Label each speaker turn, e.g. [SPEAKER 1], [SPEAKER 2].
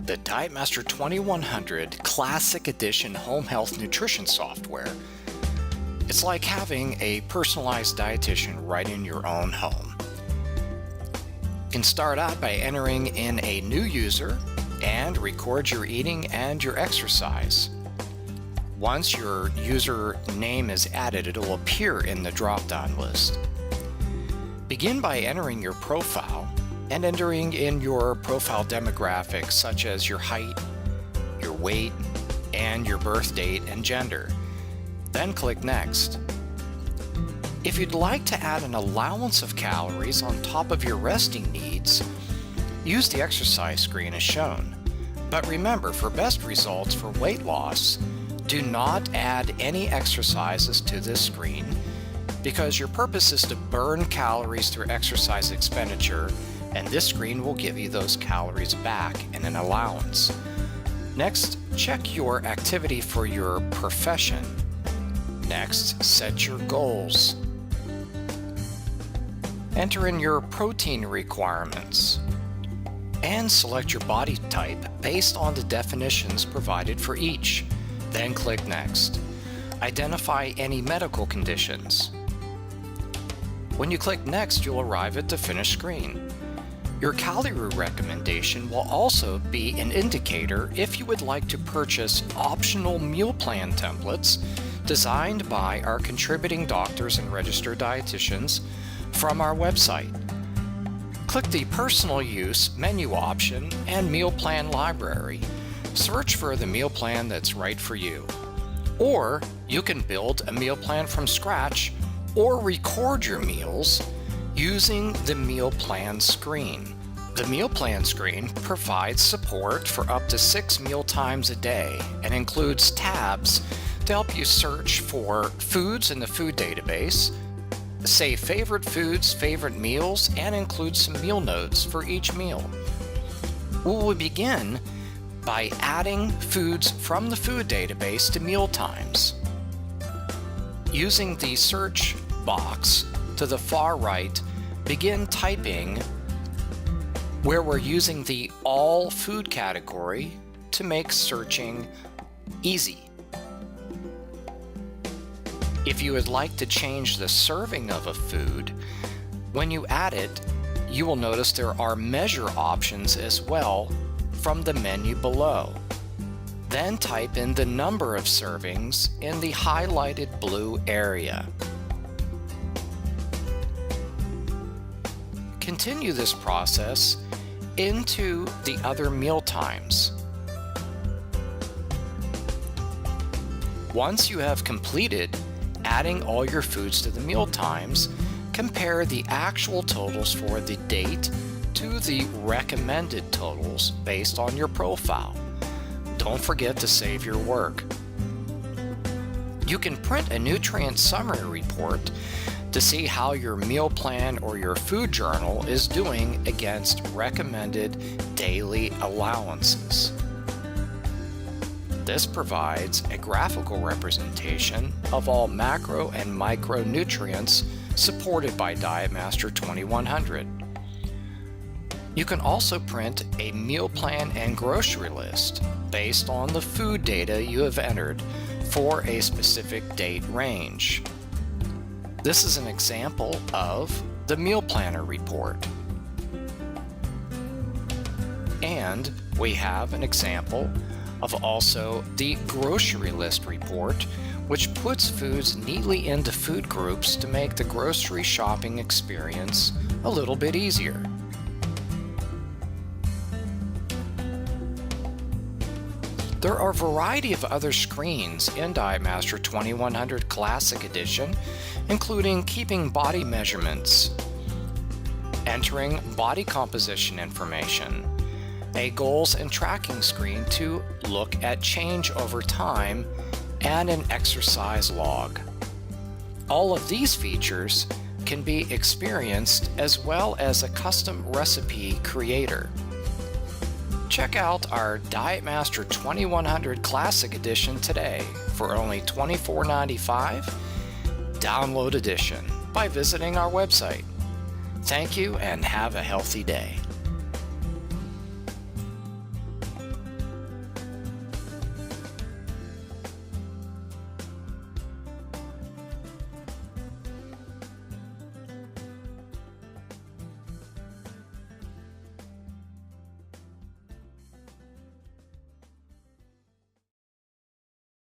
[SPEAKER 1] the DietMaster 2100 Classic Edition Home Health Nutrition software. It's like having a personalized dietitian right in your own home. You can start out by entering in a new user and record your eating and your exercise. Once your user name is added, it will appear in the drop-down list. Begin by entering your profile and entering in your profile demographics such as your height, your weight, and your birth date and gender. Then click Next. If you'd like to add an allowance of calories on top of your resting needs, use the exercise screen as shown. But remember, for best results for weight loss, do not add any exercises to this screen because your purpose is to burn calories through exercise expenditure, and this screen will give you those calories back in an allowance. Next, check your activity for your profession. Next, set your goals. Enter in your protein requirements and select your body type based on the definitions provided for each. Then click Next. Identify any medical conditions. When you click Next, you'll arrive at the finished screen. Your calorie recommendation will also be an indicator if you would like to purchase optional meal plan templates designed by our contributing doctors and registered dietitians from our website. Click the Personal Use menu option and Meal Plan Library. Search for the meal plan that's right for you. Or you can build a meal plan from scratch or record your meals using the Meal Plan screen. The Meal Plan screen provides support for up to 6 meal times a day and includes tabs to help you search for foods in the food database, save favorite foods, favorite meals, and include some meal notes for each meal. We will begin by adding foods from the food database to meal times. Using the search box to the far right, begin typing where we're using the All Food category to make searching easy. If you would like to change the serving of a food, when you add it, you will notice there are measure options as well from the menu below. Then type in the number of servings in the highlighted blue area. Continue this process into the other meal times. Once you have completed adding all your foods to the meal times, compare the actual totals for the date to the recommended totals based on your profile. Don't forget to save your work. You can print a nutrient summary report to see how your meal plan or your food journal is doing against recommended daily allowances. This provides a graphical representation of all macro and micronutrients supported by DietMaster 2100. You can also print a meal plan and grocery list based on the food data you have entered for a specific date range. This is an example of the Meal Planner report. And we have an example of also the grocery list report, which puts foods neatly into food groups to make the grocery shopping experience a little bit easier. There are a variety of other screens in DietMaster 2100 Classic Edition, including keeping body measurements, entering body composition information, a goals and tracking screen to look at change over time, and an exercise log. All of these features can be experienced as well as a custom recipe creator. Check out our DietMaster 2100 Classic Edition today for only $24.95 Download Edition by visiting our website. Thank you and have a healthy day.